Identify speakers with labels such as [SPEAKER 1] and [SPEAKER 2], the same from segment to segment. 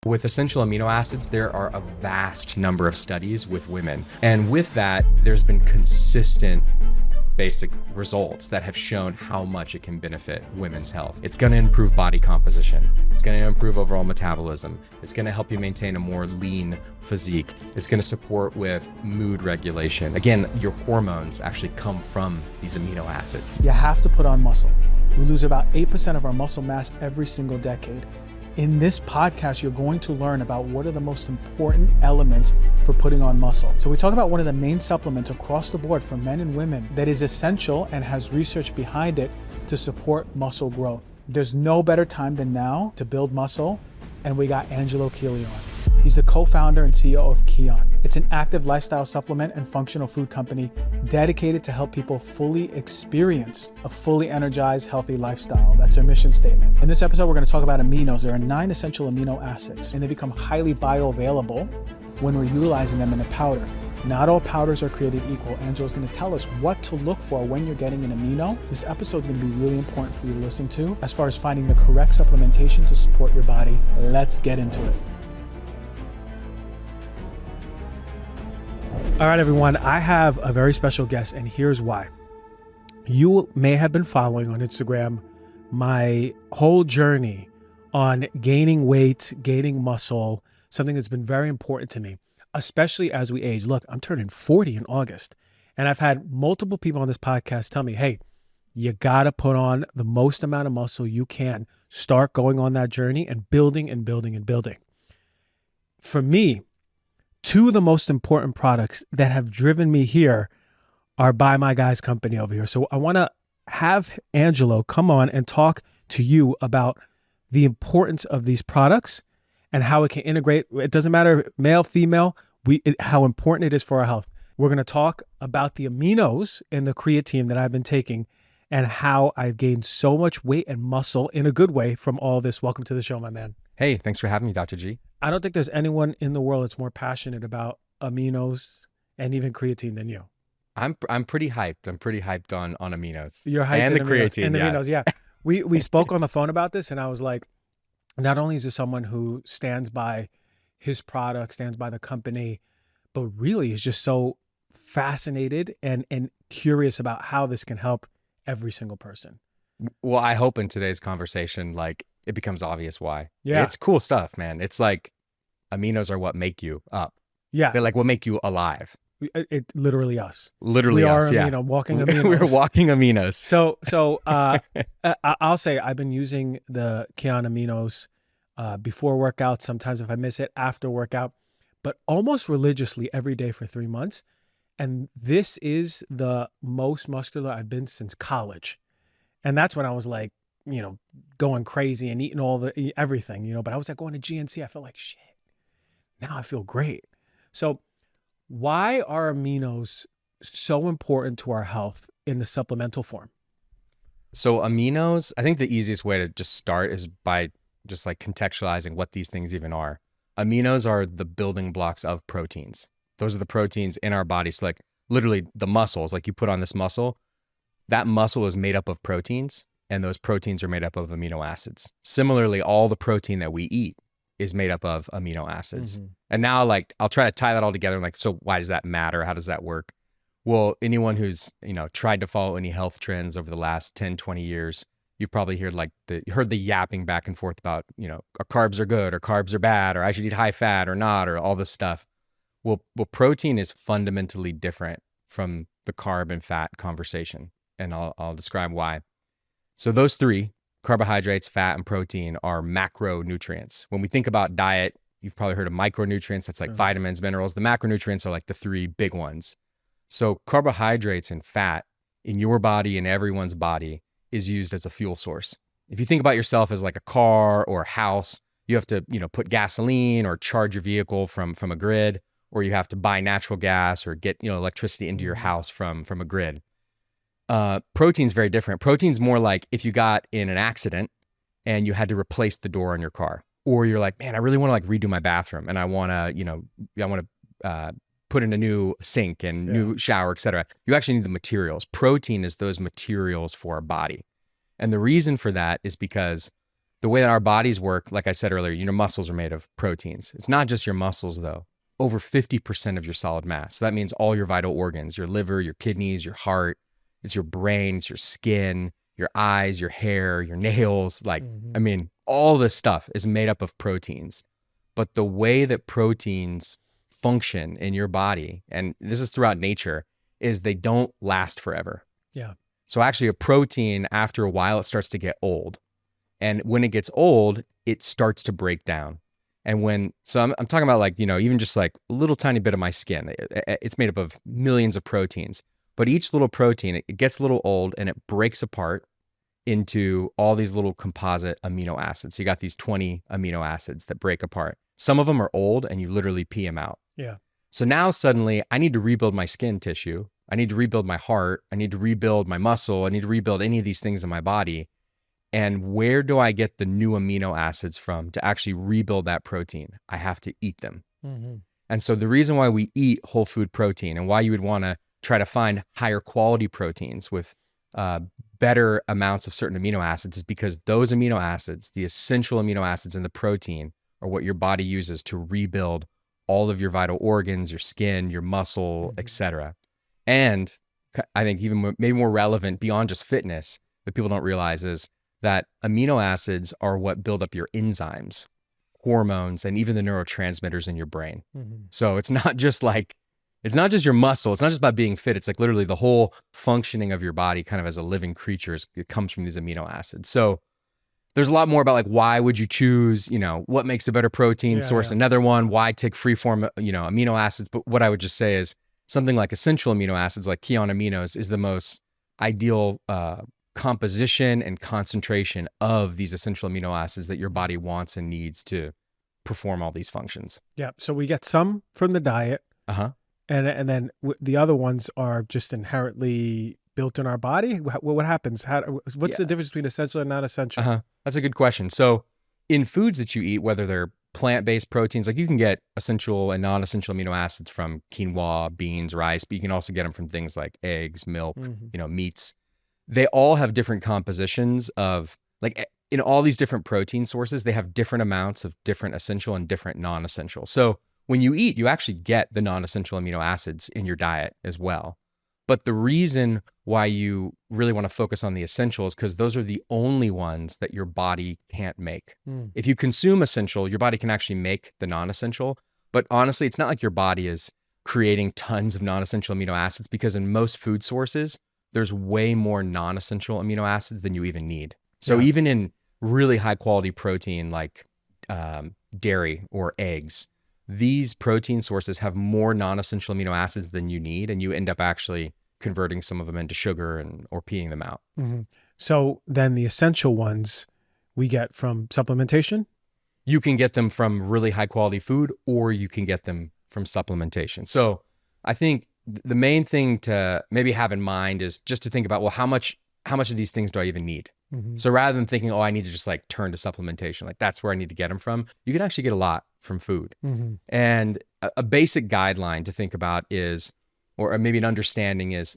[SPEAKER 1] With essential amino acids, there are a vast number of studies with women. And with that, there's been consistent basic results that have shown how much it can benefit women's health. It's going to improve body composition. It's going to improve overall metabolism. It's going to help you maintain a more lean physique. It's going to support with mood regulation. Again, your hormones actually come from these amino acids.
[SPEAKER 2] You have to put on muscle. We lose about 8% of our muscle mass every single decade. In this podcast, you're going to learn about what are the most important elements for putting on muscle. So we talk about one of the main supplements across the board for men and women that is essential and has research behind it to support muscle growth. There's no better time than now to build muscle, and we got Angelo Keely on. He's the co-founder and CEO of Kion. It's an active lifestyle supplement and functional food company dedicated to help people fully experience a fully energized, healthy lifestyle. That's our mission statement. In this episode, we're going to talk about aminos. There are 9 essential amino acids, and they become highly bioavailable when we're utilizing them in a powder. Not all powders are created equal. Angelo's going to tell us what to look for when you're getting an amino. This episode is going to be really important for you to listen to as far as finding the correct supplementation to support your body. Let's get into it. All right, everyone, I have a very special guest, and here's why. You may have been following on Instagram my whole journey on gaining weight, gaining muscle, something that's been very important to me, especially as we age. Look, I'm turning 40 in August, and I've had multiple people on this podcast tell me, hey, you got to put on the most amount of muscle you can. Start going on that journey and building and building and building. For me, 2 of the most important products that have driven me here are by my guy's company over here. So I want to have Angelo come on and talk to you about the importance of these products and how it can integrate. It doesn't matter male, female, how important it is for our health. We're going to talk about the aminos and the creatine that I've been taking and how I've gained so much weight and muscle in a good way from all this. Welcome to the show, my man.
[SPEAKER 1] Hey, thanks for having me, Dr. G.
[SPEAKER 2] I don't think there's anyone in the world that's more passionate about aminos and even creatine than you.
[SPEAKER 1] I'm pretty hyped. I'm pretty hyped on aminos.
[SPEAKER 2] You're hyped
[SPEAKER 1] and the
[SPEAKER 2] aminos,
[SPEAKER 1] creatine,
[SPEAKER 2] and the
[SPEAKER 1] yeah.
[SPEAKER 2] aminos, yeah. We spoke on the phone about this, and I was like, not only is this someone who stands by his product, stands by the company, but really is just so fascinated and curious about how this can help every single person.
[SPEAKER 1] Well, I hope in today's conversation, like, it becomes obvious why.
[SPEAKER 2] Yeah.
[SPEAKER 1] It's cool stuff, man. It's like aminos are what make you up.
[SPEAKER 2] Yeah.
[SPEAKER 1] They're like what make you alive.
[SPEAKER 2] It literally us.
[SPEAKER 1] Literally
[SPEAKER 2] we
[SPEAKER 1] us,
[SPEAKER 2] are,
[SPEAKER 1] yeah.
[SPEAKER 2] Walking aminos.
[SPEAKER 1] We're walking aminos.
[SPEAKER 2] So I'll say I've been using the Keon aminos before workout, sometimes if I miss it, after workout, but almost religiously every day for 3 months. And this is the most muscular I've been since college. And that's when I was like, going crazy and eating everything, but I was like going to GNC. I felt like shit. Now I feel great. So why are aminos so important to our health in the supplemental form?
[SPEAKER 1] So aminos, I think the easiest way to just start is by just like contextualizing what these things even are. Aminos are the building blocks of proteins. Those are the proteins in our body. So like literally the muscles, like you put on this muscle, that muscle is made up of proteins, and those proteins are made up of amino acids. Similarly, all the protein that we eat is made up of amino acids. Mm-hmm. And now like, I'll try to tie that all together. Like, so why does that matter? How does that work? Well, anyone who's, tried to follow any health trends over the last 10, 20 years, you've probably heard the yapping back and forth about, carbs are good or carbs are bad, or I should eat high fat or not, or all this stuff. Well, protein is fundamentally different from the carb and fat conversation. And I'll describe why. So those 3, carbohydrates, fat, and protein, are macronutrients. When we think about diet, you've probably heard of micronutrients. That's like vitamins, minerals. The macronutrients are like the 3 big ones. So carbohydrates and fat in your body and everyone's body is used as a fuel source. If you think about yourself as like a car or a house, you have to, put gasoline or charge your vehicle from a grid, or you have to buy natural gas or get, electricity into your house from a grid. Protein's very different. Protein's more like if you got in an accident and you had to replace the door on your car, or you're like, man, I really want to like redo my bathroom and I want to, put in a new sink and new shower, etc. You actually need the materials. Protein is those materials for our body. And the reason for that is because the way that our bodies work, like I said earlier, your muscles are made of proteins. It's not just your muscles though. Over 50% of your solid mass. So that means all your vital organs, your liver, your kidneys, your heart, it's your brain, it's your skin, your eyes, your hair, your nails. Like, I mean, all this stuff is made up of proteins. But the way that proteins function in your body, and this is throughout nature, is they don't last forever.
[SPEAKER 2] Yeah.
[SPEAKER 1] So actually a protein, after a while, it starts to get old. And when it gets old, it starts to break down. And so I'm talking about like, even just like a little tiny bit of my skin, it's made up of millions of proteins, but each little protein, it gets a little old and it breaks apart into all these little composite amino acids. So you got these 20 amino acids that break apart. Some of them are old and you literally pee them out.
[SPEAKER 2] Yeah.
[SPEAKER 1] So now suddenly I need to rebuild my skin tissue. I need to rebuild my heart. I need to rebuild my muscle. I need to rebuild any of these things in my body. And where do I get the new amino acids from to actually rebuild that protein? I have to eat them. And so the reason why we eat whole food protein and why you would want to try to find higher quality proteins with better amounts of certain amino acids is because those amino acids, the essential amino acids in the protein, are what your body uses to rebuild all of your vital organs, your skin, your muscle, etc. And I think even maybe more relevant beyond just fitness, that people don't realize is that amino acids are what build up your enzymes, hormones, and even the neurotransmitters in your brain. So it's not just your muscle. It's not just about being fit. It's like literally the whole functioning of your body kind of as a living creature it comes from these amino acids. So there's a lot more about like, why would you choose, what makes a better protein source? Another one, why take free form, amino acids? But what I would just say is something like essential amino acids, like Keon aminos, is the most ideal composition and concentration of these essential amino acids that your body wants and needs to perform all these functions.
[SPEAKER 2] Yeah. So we get some from the diet. And then the other ones are just inherently built in our body. What happens? What's the difference between essential and non-essential?
[SPEAKER 1] That's a good question. So in foods that you eat, whether they're plant-based proteins, like you can get essential and non-essential amino acids from quinoa, beans, rice, but you can also get them from things like eggs, milk, meats. They all have different compositions of, like in all these different protein sources, they have different amounts of different essential and different non-essential. So when you eat, you actually get the non-essential amino acids in your diet as well. But the reason why you really want to focus on the essentials, because those are the only ones that your body can't make. If you consume essential, your body can actually make the non-essential. But honestly, it's not like your body is creating tons of non-essential amino acids, because in most food sources, there's way more non-essential amino acids than you even need. So even in really high quality protein like dairy or eggs, these protein sources have more non-essential amino acids than you need, and you end up actually converting some of them into sugar or peeing them out.
[SPEAKER 2] So then the essential ones we get from supplementation?
[SPEAKER 1] You can get them from really high quality food, or you can get them from supplementation. So I think the main thing to maybe have in mind is just to think about, well, how much of these things do I even need? So rather than thinking, oh, I need to just like turn to supplementation, like that's where I need to get them from, you can actually get a lot from food. And a basic guideline to think about is, or maybe an understanding is,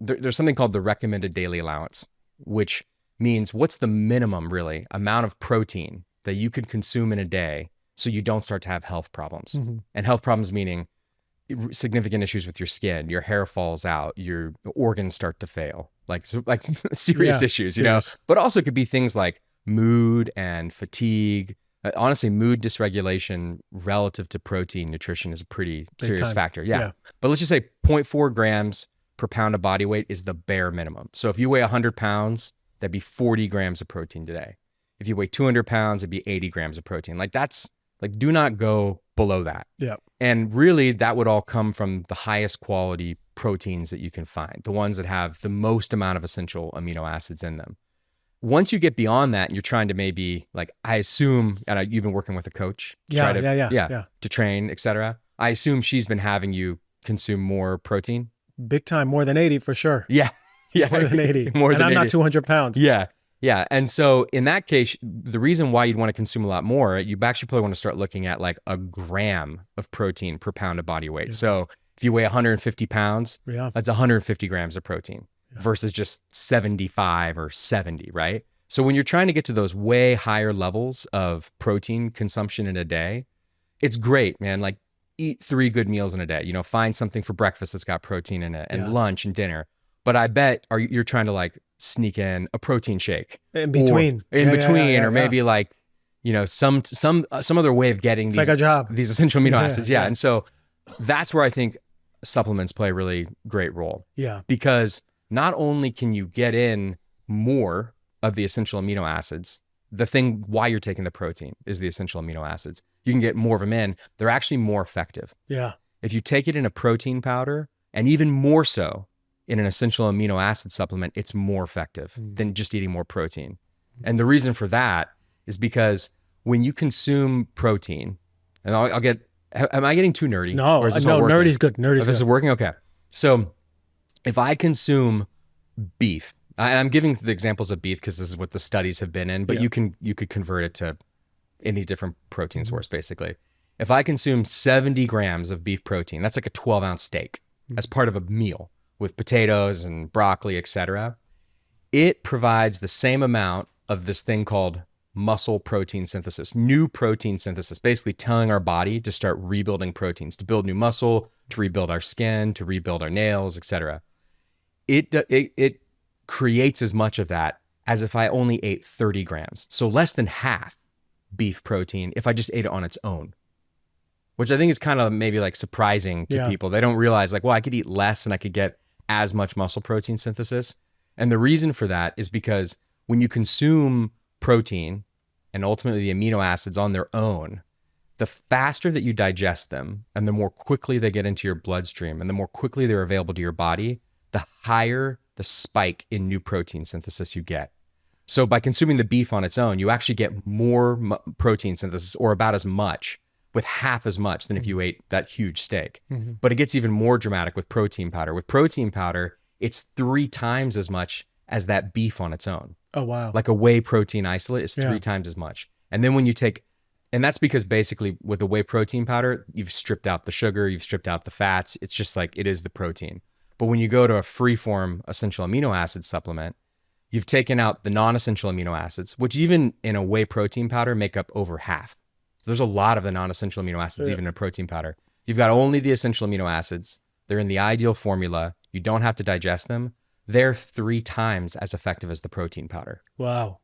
[SPEAKER 1] there's something called the recommended daily allowance, which means what's the minimum really amount of protein that you could consume in a day so you don't start to have health problems. And health problems meaning significant issues with your skin, your hair falls out, your organs start to fail, like serious issues, but also it could be things like mood and fatigue. Honestly, mood dysregulation relative to protein nutrition is a pretty serious factor. But let's just say 0.4 grams per pound of body weight is the bare minimum. So if you weigh 100 pounds, that'd be 40 grams of protein today. If you weigh 200 pounds, it'd be 80 grams of protein. Like that's like, do not go below that. And really that would all come from the highest quality proteins that you can find, the ones that have the most amount of essential amino acids in them. Once you get beyond that and you're trying to maybe, like, I assume, and you've been working with a coach to to train, et cetera. I assume she's been having you consume more protein.
[SPEAKER 2] Big time, more than 80 for sure.
[SPEAKER 1] Yeah.
[SPEAKER 2] More than 80. And I'm not 200 pounds.
[SPEAKER 1] Yeah. And so in that case, the reason why you'd want to consume a lot more, you actually probably want to start looking at like a gram of protein per pound of body weight. So if you weigh 150 pounds, that's 150 grams of protein versus just 75 or 70, right? So when you're trying to get to those way higher levels of protein consumption in a day, it's great, man. Like eat 3 good meals in a day, find something for breakfast that's got protein in it and lunch and dinner. But I bet you're trying to like sneak in a protein shake
[SPEAKER 2] in between,
[SPEAKER 1] or maybe like, some other way of getting
[SPEAKER 2] it's like a job.
[SPEAKER 1] These essential amino acids. Yeah. And so that's where I think supplements play a really great role.
[SPEAKER 2] Yeah.
[SPEAKER 1] Because not only can you get in more of the essential amino acids, the thing why you're taking the protein is the essential amino acids. You can get more of them in. They're actually more effective.
[SPEAKER 2] Yeah.
[SPEAKER 1] If you take it in a protein powder, and even more so in an essential amino acid supplement, it's more effective than just eating more protein. And the reason for that is because when you consume protein, and I'll get, am I getting too nerdy?
[SPEAKER 2] No, nerdy's good. Nerdy's good.
[SPEAKER 1] This is working? Okay. So if I consume beef, and I'm giving the examples of beef because this is what the studies have been in, but you could convert it to any different protein source, basically. If I consume 70 grams of beef protein, that's like a 12-ounce steak as part of a meal with potatoes and broccoli, etc. It provides the same amount of this thing called muscle protein synthesis, new protein synthesis, basically telling our body to start rebuilding proteins, to build new muscle, to rebuild our skin, to rebuild our nails, etc. It creates as much of that as if I only ate 30 grams. So less than half beef protein if I just ate it on its own, which I think is kind of maybe like surprising to people. They don't realize like, well, I could eat less and I could get as much muscle protein synthesis. And the reason for that is because when you consume protein and ultimately the amino acids on their own, the faster that you digest them and the more quickly they get into your bloodstream and the more quickly they're available to your body, the higher the spike in new protein synthesis you get. So by consuming the beef on its own, you actually get more protein synthesis, or about as much, with half as much than if you ate that huge steak. But it gets even more dramatic with protein powder. With protein powder, it's 3 times as much as that beef on its own.
[SPEAKER 2] Oh, wow.
[SPEAKER 1] Like a whey protein isolate is 3 times as much. And then when you take, and that's because basically with the whey protein powder, you've stripped out the sugar, you've stripped out the fats. It's just like, it is the protein. But when you go to a free-form essential amino acid supplement, you've taken out the non-essential amino acids, which even in a whey protein powder make up over half. So there's a lot of the non-essential amino acids, even in a protein powder. You've got only the essential amino acids. They're in the ideal formula. You don't have to digest them. They're 3 times as effective as the protein powder.
[SPEAKER 2] Wow.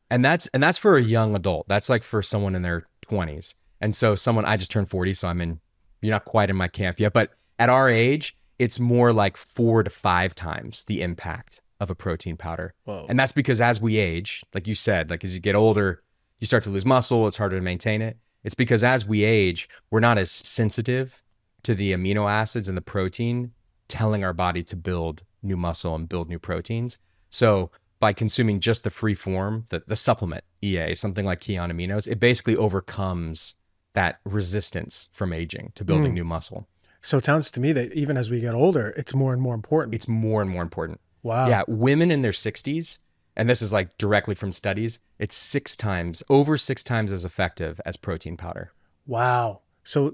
[SPEAKER 1] And that's for a young adult. That's like for someone in their 20s. And so I just turned 40, so you're not quite in my camp yet, but at our age, it's more like 4 to 5 times the impact of a protein powder.
[SPEAKER 2] Whoa.
[SPEAKER 1] And that's because as we age, like you said, like as you get older, you start to lose muscle, it's harder to maintain it. It's because as we age, we're not as sensitive to the amino acids and the protein telling our body to build new muscle and build new proteins. So by consuming just the free form, the supplement EA, something like Keon Aminos, it basically overcomes that resistance from aging to building new muscle.
[SPEAKER 2] So it sounds to me that even as we get older, it's more and more important.
[SPEAKER 1] It's more and more important.
[SPEAKER 2] Wow.
[SPEAKER 1] Yeah, women in their 60s, and this is like directly from studies, it's over 6 times as effective as protein powder.
[SPEAKER 2] Wow. So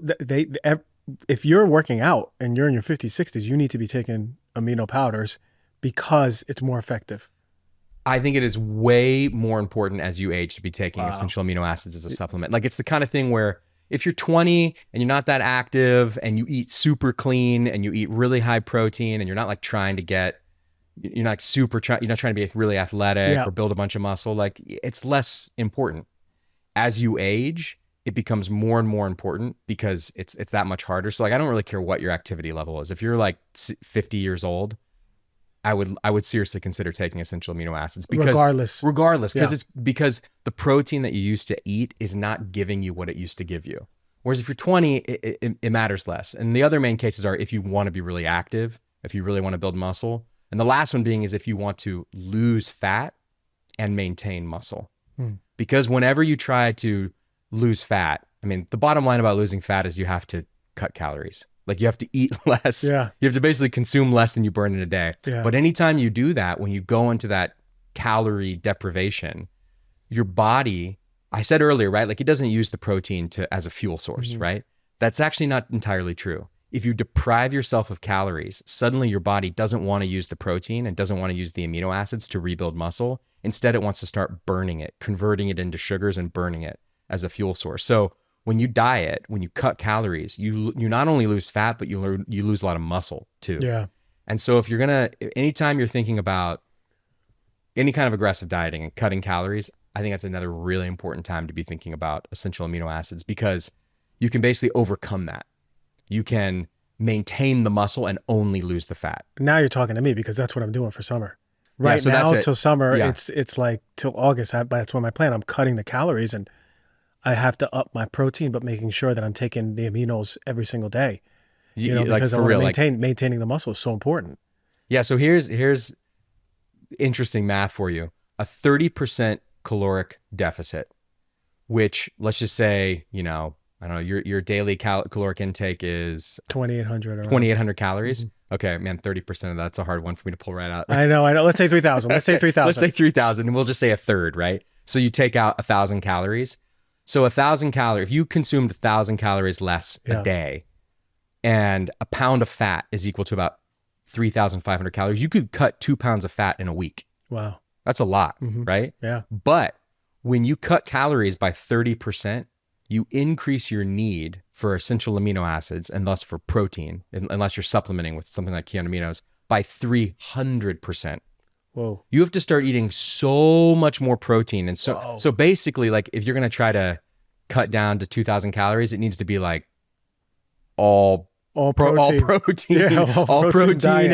[SPEAKER 2] if you're working out and you're in your 50s, 60s, you need to be taking amino powders because it's more effective.
[SPEAKER 1] I think it is way more important as you age to be taking essential amino acids as a supplement. Like it's the kind of thing where if you're 20 and you're not that active and you eat super clean and you eat really high protein and you're not like trying to get, you're not trying to be really athletic or build a bunch of muscle, like it's less important. As you age, it becomes more and more important because it's that much harder. So like, I don't really care what your activity level is. If you're like 50 years old, I would seriously consider taking essential amino acids regardless, because the protein that you used to eat is not giving you what it used to give you. Whereas if you're 20, it matters less. And the other main cases are if you want to be really active, if you really want to build muscle. And the last one being is if you want to lose fat and maintain muscle. Because whenever you try to lose fat, I mean, the bottom line about losing fat is you have to cut calories. Like you have to eat less. Yeah. You have to basically consume less than you burn in a day. Yeah. But anytime you do that, when you go into that calorie deprivation, your body, I said earlier, right? Like it doesn't use the protein as a fuel source, right? That's actually not entirely true. If you deprive yourself of calories, suddenly your body doesn't want to use the protein and doesn't want to use the amino acids to rebuild muscle. Instead, it wants to start burning it, converting it into sugars and burning it as a fuel source. So when you diet, when you cut calories, you not only lose fat, but you lose a lot of muscle too.
[SPEAKER 2] Yeah.
[SPEAKER 1] And so if anytime you're thinking about any kind of aggressive dieting and cutting calories, I think that's another really important time to be thinking about essential amino acids, because you can basically overcome that. You can maintain the muscle and only lose the fat.
[SPEAKER 2] Now you're talking to me, because that's what I'm doing for summer. Right
[SPEAKER 1] so
[SPEAKER 2] now
[SPEAKER 1] that's
[SPEAKER 2] till summer,
[SPEAKER 1] Yeah.
[SPEAKER 2] it's like till August. That's when my plan. I'm cutting the calories, and I have to up my protein, but making sure that I'm taking the aminos every single day. Because I want to maintaining the muscle is so important.
[SPEAKER 1] Yeah. So here's interesting math for you. A 30% caloric deficit, which let's just say, I don't know, your daily caloric intake is
[SPEAKER 2] 2,800
[SPEAKER 1] calories. Okay, man, 30% of that's a hard one for me to pull right out.
[SPEAKER 2] I know. Let's say 3,000. Let's say 3,000.
[SPEAKER 1] Let's say 3,000, and we'll just say a third, right? So you take out 1,000 calories. So 1,000 calories, if you consumed 1,000 calories less a day, and a pound of fat is equal to about 3,500 calories, you could cut 2 pounds of fat in a week.
[SPEAKER 2] Wow.
[SPEAKER 1] That's a lot, right?
[SPEAKER 2] Yeah.
[SPEAKER 1] But when you cut calories by 30%, you increase your need for essential amino acids and thus for protein, unless you're supplementing with something like Keon aminos, by 300%.
[SPEAKER 2] Whoa.
[SPEAKER 1] You have to start eating so much more protein. And so basically, like, if you're going to try to cut down to 2,000 calories, it needs to be like all protein, all protein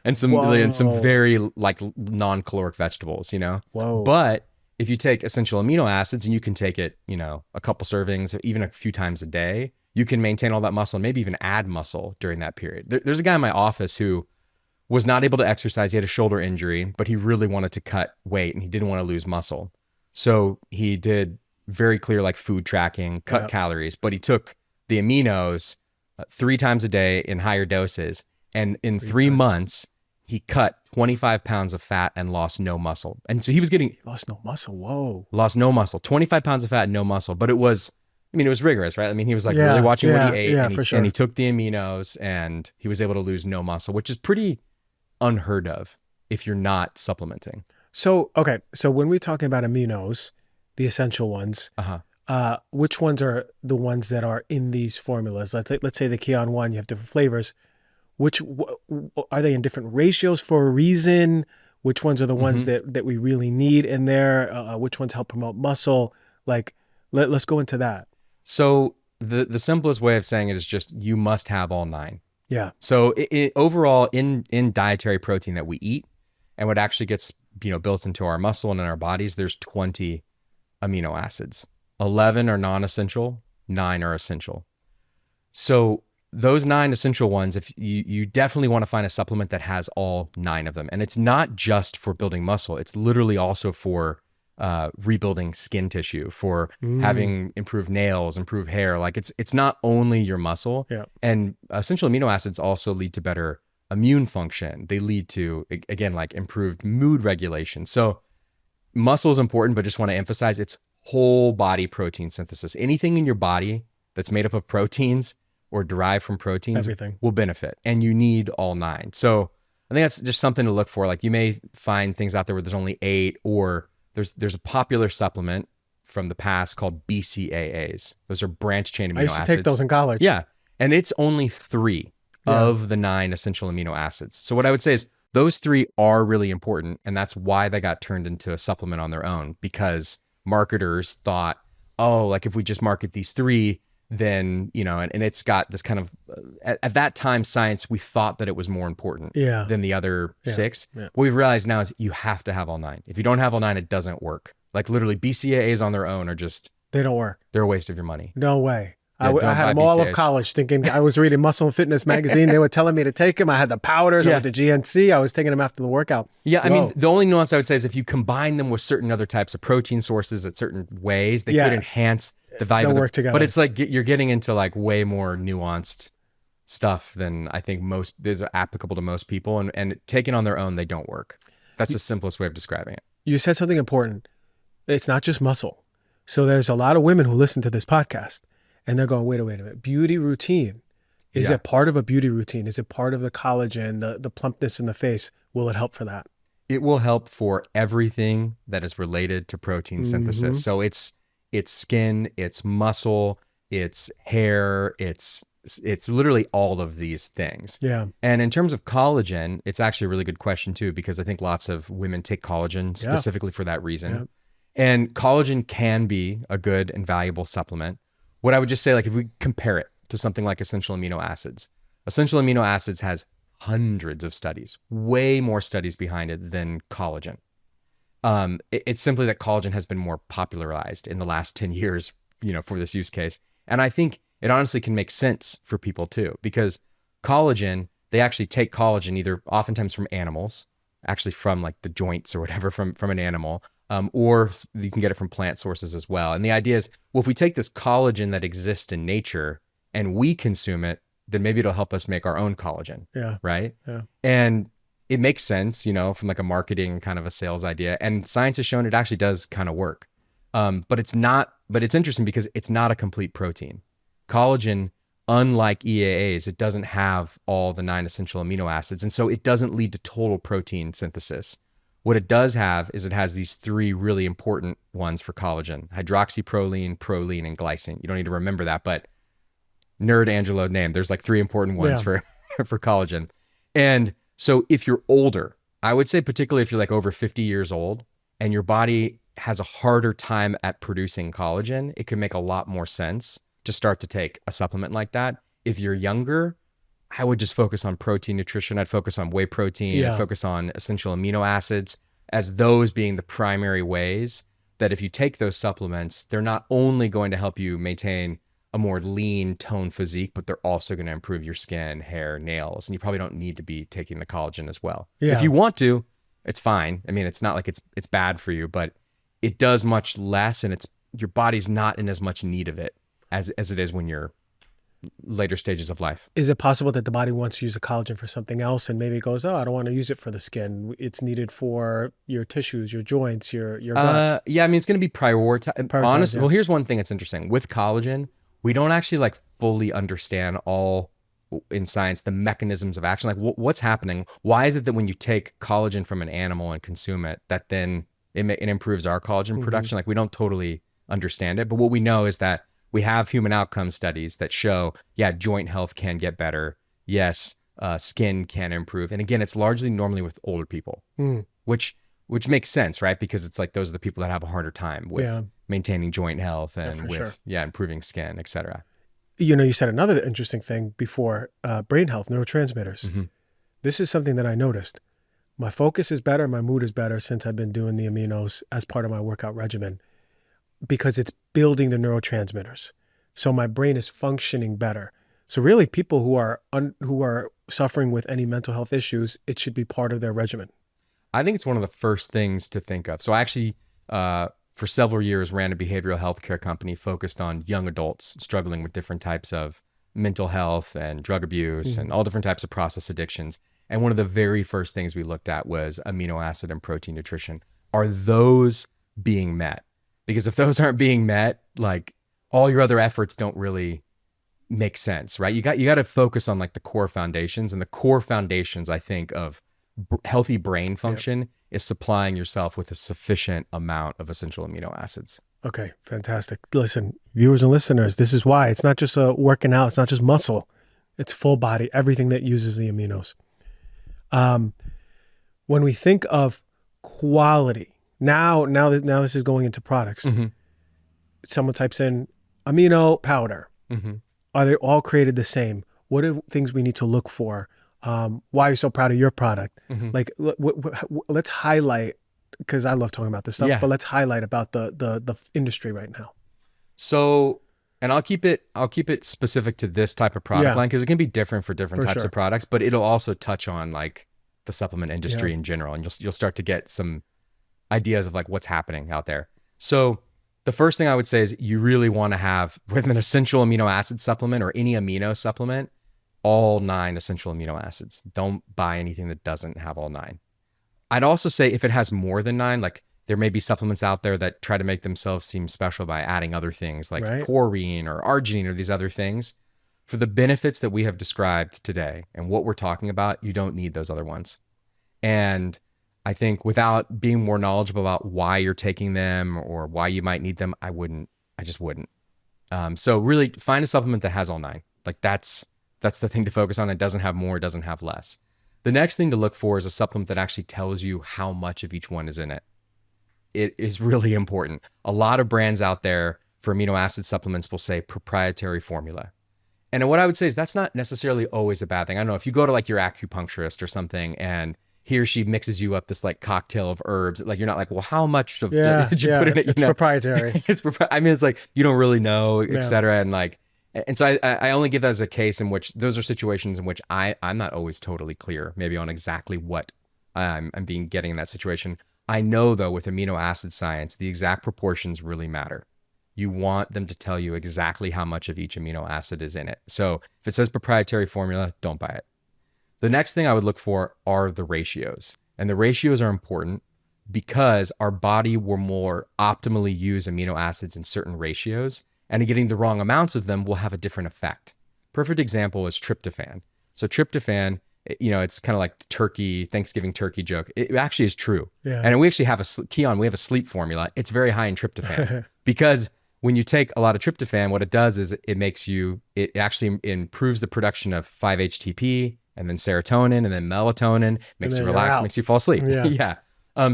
[SPEAKER 1] and some very like non-caloric vegetables,
[SPEAKER 2] Whoa.
[SPEAKER 1] But if you take essential amino acids and you can take it, a couple servings, even a few times a day, you can maintain all that muscle and maybe even add muscle during that period. There's a guy in my office who was not able to exercise. He had a shoulder injury, but he really wanted to cut weight and he didn't want to lose muscle. So he did very clear, like, food tracking, cut calories, but he took the aminos 3 times a day in higher doses. And in 3 months, he cut 25 pounds of fat and lost no muscle. And so he
[SPEAKER 2] lost no muscle. Whoa.
[SPEAKER 1] Lost no muscle, 25 pounds of fat and no muscle. But it was rigorous, right? I mean, he was like really watching what he ate, and he took the aminos and he was able to lose no muscle, which is pretty unheard of if you're not supplementing.
[SPEAKER 2] So, okay. So when we're talking about aminos, the essential ones, which ones are the ones that are in these formulas? Let's say the Keon one, you have different flavors. Which are they in different ratios for a reason? Which ones are the ones that we really need in there? Which ones help promote muscle? Like, let's go into that.
[SPEAKER 1] So the simplest way of saying it is just you must have all 9.
[SPEAKER 2] Yeah.
[SPEAKER 1] So overall in dietary protein that we eat and what actually gets built into our muscle and in our bodies, there's 20 amino acids. 11 are non-essential, 9 are essential. So those 9 essential ones, if you definitely want to find a supplement that has all 9 of them. And it's not just for building muscle. It's literally also for rebuilding skin tissue, for having improved nails, improved hair. Like, it's not only your muscle.
[SPEAKER 2] Yeah.
[SPEAKER 1] And essential amino acids also lead to better immune function. They lead to, again, like improved mood regulation. So muscle is important, but just want to emphasize it's whole body protein synthesis. Anything in your body that's made up of proteins or derived from proteins will benefit, and you need all 9. So I think that's just something to look for. Like, you may find things out there where there's only 8, or there's a popular supplement from the past called BCAAs. Those are branched chain amino acids.
[SPEAKER 2] I used to take those in college.
[SPEAKER 1] Yeah. And it's only 3 of the 9 essential amino acids. So what I would say is those 3 are really important. And that's why they got turned into a supplement on their own, because marketers thought, oh, like, if we just market these 3, then, and it's got this kind of, at that time, science, we thought that it was more important than the other 6.
[SPEAKER 2] Yeah.
[SPEAKER 1] What we've realized now is you have to have all 9. If you don't have all 9, it doesn't work. Like, literally, BCAAs on their own are just...
[SPEAKER 2] They don't work.
[SPEAKER 1] They're a waste of your money.
[SPEAKER 2] No way. I had them all of college thinking, I was reading Muscle and Fitness magazine. They were telling me to take them. I had the powders. I went to GNC. I was taking them after the workout.
[SPEAKER 1] Yeah, I mean, the only nuance I would say is if you combine them with certain other types of protein sources at certain ways, they could enhance the value of
[SPEAKER 2] work together.
[SPEAKER 1] But it's like you're getting into like way more nuanced stuff than I think most is applicable to most people. And taken on their own, they don't work. That's the simplest way of describing it.
[SPEAKER 2] You said something important. It's not just muscle. So there's a lot of women who listen to this podcast and they're going, wait a minute. Beauty routine. Is it part of a beauty routine? Is it part of the collagen, the plumpness in the face? Will it help for that?
[SPEAKER 1] It will help for everything that is related to protein synthesis. So it's skin, it's muscle, it's hair, it's literally all of these things.
[SPEAKER 2] Yeah.
[SPEAKER 1] And in terms of collagen, it's actually a really good question too, because I think lots of women take collagen specifically for that reason.
[SPEAKER 2] Yeah.
[SPEAKER 1] And collagen can be a good and valuable supplement. What I would just say, like if we compare it to something like essential amino acids has hundreds of studies, way more studies behind it than collagen. It's simply that collagen has been more popularized in the last 10 years, for this use case. And I think it honestly can make sense for people too, because collagen, they actually take collagen either oftentimes from animals, actually from like the joints or whatever from an animal, or you can get it from plant sources as well. And the idea is, well, if we take this collagen that exists in nature and we consume it, then maybe it'll help us make our own collagen.
[SPEAKER 2] Yeah.
[SPEAKER 1] Right.
[SPEAKER 2] Yeah.
[SPEAKER 1] And it makes sense, from like a marketing kind of a sales idea. And science has shown it actually does kind of work. But it's interesting because it's not a complete protein. Collagen, unlike EAAs, it doesn't have all the 9 essential amino acids. And so it doesn't lead to total protein synthesis. What it does have is it has these 3 really important ones for collagen: hydroxyproline, proline, and glycine. You don't need to remember that, but nerd Angelo name, there's like 3 important ones for collagen. And so if you're older, I would say particularly if you're like over 50 years old and your body has a harder time at producing collagen, it could make a lot more sense to start to take a supplement like that. If you're younger, I would just focus on protein nutrition. I'd focus on whey protein, I'd focus on essential amino acids as those being the primary ways that if you take those supplements, they're not only going to help you maintain a more lean toned physique, but they're also going to improve your skin, hair, nails. And you probably don't need to be taking the collagen as well.
[SPEAKER 2] Yeah.
[SPEAKER 1] If you want to, it's fine. I mean, it's not like it's bad for you, but it does much less, and your body's not in as much need of it as it is when you're later stages of life.
[SPEAKER 2] Is it possible that the body wants to use the collagen for something else and maybe it goes, oh, I don't want to use it for the skin. It's needed for your tissues, your joints, your gut.
[SPEAKER 1] Yeah, I mean, it's going to be prioritized. Honestly,
[SPEAKER 2] yeah.
[SPEAKER 1] Well, here's one thing that's interesting. With collagen, we don't actually like fully understand all in science the mechanisms of action. Like what's happening? Why is it that when you take collagen from an animal and consume it, that then it improves our collagen production? Like we don't totally understand it. But what we know is that we have human outcome studies that show, joint health can get better. Yes, skin can improve. And again, it's largely normally with older people, which makes sense, right? Because it's like those are the people that have a harder time with maintaining joint health and improving skin, et cetera.
[SPEAKER 2] You said another interesting thing before, brain health, neurotransmitters. This is something that I noticed. My focus is better, my mood is better since I've been doing the aminos as part of my workout regimen, because it's building the neurotransmitters. So my brain is functioning better. So really people who are suffering with any mental health issues, it should be part of their regimen.
[SPEAKER 1] I think it's one of the first things to think of. So I actually, for several years, ran a behavioral health care company focused on young adults struggling with different types of mental health and drug abuse and all different types of process addictions. And one of the very first things we looked at was amino acid and protein nutrition. Are those being met? Because if those aren't being met, like all your other efforts don't really make sense, right? You got to focus on like the core foundations, and the core foundations, I think, of healthy brain function is supplying yourself with a sufficient amount of essential amino acids.
[SPEAKER 2] Okay, fantastic. Listen, viewers and listeners, this is why it's not just working out. It's not just muscle. It's full body, everything that uses the aminos. When we think of quality, now this is going into products. Someone types in amino powder. Are they all created the same? What are things we need to look for? Why are you so proud of your product? Like, let's highlight, because I love talking about this stuff, but let's highlight about the industry right now.
[SPEAKER 1] So, and I'll keep it specific to this type of product line, because it can be different for different types of products, but it'll also touch on like the supplement industry in general, and you'll start to get some ideas of like what's happening out there. So the first thing I would say is you really want to have, with an essential amino acid supplement or any amino supplement, all 9 essential amino acids. Don't buy anything that doesn't have all 9. I'd also say if it has more than 9, like there may be supplements out there that try to make themselves seem special by adding other things like taurine or arginine or these other things. For the benefits that we have described today and what we're talking about, you don't need those other ones. And I think without being more knowledgeable about why you're taking them or why you might need them, I just wouldn't. So really find a supplement that has all 9. Like that's the thing to focus on. It doesn't have more, it doesn't have less. The next thing to look for is a supplement that actually tells you how much of each one is in it. It is really important. A lot of brands out there for amino acid supplements will say proprietary formula. And what I would say is that's not necessarily always a bad thing. I don't know if you go to like your acupuncturist or something and he or she mixes you up this like cocktail of herbs, like you're not like, well, how much did you put in it?
[SPEAKER 2] It's proprietary.
[SPEAKER 1] I mean, it's like, you don't really know, et cetera. And so I only give that as a case in which those are situations in which I'm not always totally clear, maybe on exactly what I'm getting in that situation. I know though, with amino acid science, the exact proportions really matter. You want them to tell you exactly how much of each amino acid is in it. So if it says proprietary formula, don't buy it. The next thing I would look for are the ratios. And the ratios are important because our body will more optimally use amino acids in certain ratios, and getting the wrong amounts of them will have a different effect. Perfect example is tryptophan. So tryptophan, it's kind of like Thanksgiving turkey joke. It actually is true.
[SPEAKER 2] Yeah.
[SPEAKER 1] And we actually have Keon, we have a sleep formula. It's very high in tryptophan because when you take a lot of tryptophan, what it does is it actually improves the production of 5-HTP and then serotonin and then melatonin, makes you relax, makes you fall asleep. Yeah.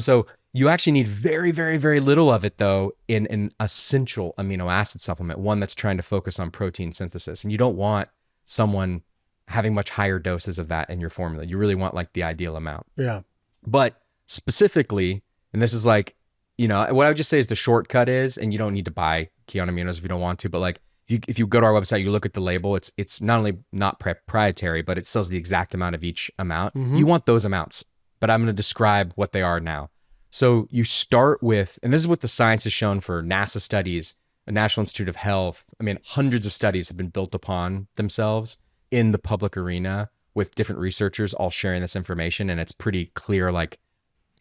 [SPEAKER 1] So you actually need very, very, very little of it though in an essential amino acid supplement, one that's trying to focus on protein synthesis. And you don't want someone having much higher doses of that in your formula. You really want like the ideal amount.
[SPEAKER 2] Yeah.
[SPEAKER 1] But specifically, and this is like, what I would just say is the shortcut is, and you don't need to buy Keon aminos if you don't want to, but like if you go to our website, you look at the label, it's not only not proprietary, but it sells the exact amount of each amount. Mm-hmm. You want those amounts, but I'm going to describe what they are now. So you start with, and this is what the science has shown for NASA studies, the National Institute of Health. I mean, hundreds of studies have been built upon themselves in the public arena with different researchers all sharing this information. And it's pretty clear, like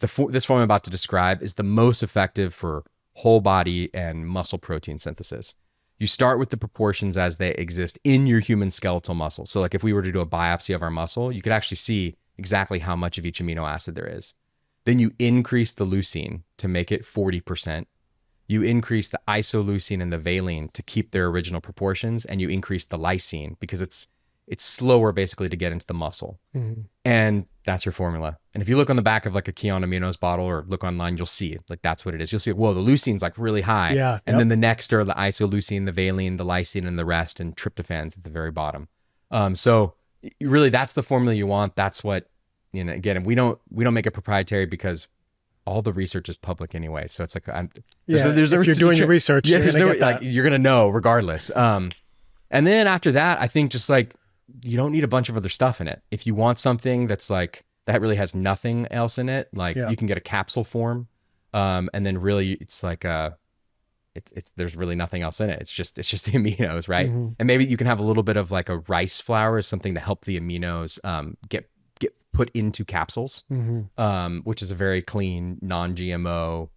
[SPEAKER 1] this form I'm about to describe is the most effective for whole body and muscle protein synthesis. You start with the proportions as they exist in your human skeletal muscle. So like if we were to do a biopsy of our muscle, you could actually see exactly how much of each amino acid there is. Then you increase the leucine to make it 40%. You increase the isoleucine and the valine to keep their original proportions, and you increase the lysine because it's slower basically to get into the muscle. Mm-hmm. And that's your formula. And if you look on the back of like a Keon Aminos bottle or look online, you'll see it. Like that's what it is. You'll see, whoa, the leucine's like really high.
[SPEAKER 2] Yeah.
[SPEAKER 1] And then the next are the isoleucine, the valine, the lysine, and the rest, and tryptophan's at the very bottom. So really that's the formula you want. That's what, again, we don't make it proprietary because all the research is public anyway. So it's like,
[SPEAKER 2] if you're doing your research,
[SPEAKER 1] you're going to know regardless. And then after that, I think just like, you don't need a bunch of other stuff in it. If you want something that's like, that really has nothing else in it, like you can get a capsule form. And then really it's like, there's really nothing else in it. It's just the aminos, right? Mm-hmm. And maybe you can have a little bit of like a rice flour as something to help the aminos, get put into capsules, mm-hmm. Which is a very clean, non-GMO.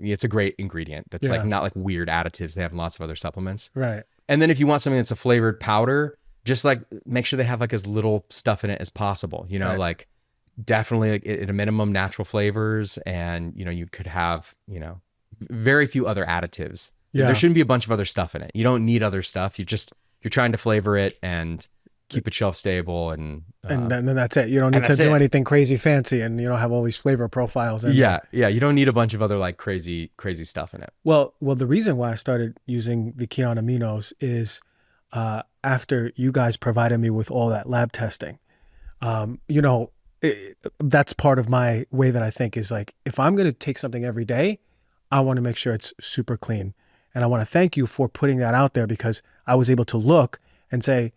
[SPEAKER 1] It's a great ingredient. That's like not like weird additives they have in lots of other supplements.
[SPEAKER 2] Right.
[SPEAKER 1] And then if you want something that's a flavored powder, just like make sure they have like as little stuff in it as possible, like definitely like at a minimum natural flavors. And, you could have, very few other additives. Yeah. There shouldn't be a bunch of other stuff in it. You don't need other stuff. You're trying to flavor it and keep it shelf stable. And
[SPEAKER 2] then that's it. You don't need to do anything crazy fancy, and you don't have all these flavor profiles in
[SPEAKER 1] Yeah. You don't need a bunch of other like crazy stuff in it.
[SPEAKER 2] Well, the reason why I started using the Keon Aminos is, after you guys provided me with all that lab testing, that's part of my way that I think is like, if I'm going to take something every day, I want to make sure it's super clean. And I want to thank you for putting that out there, because I was able to look and say,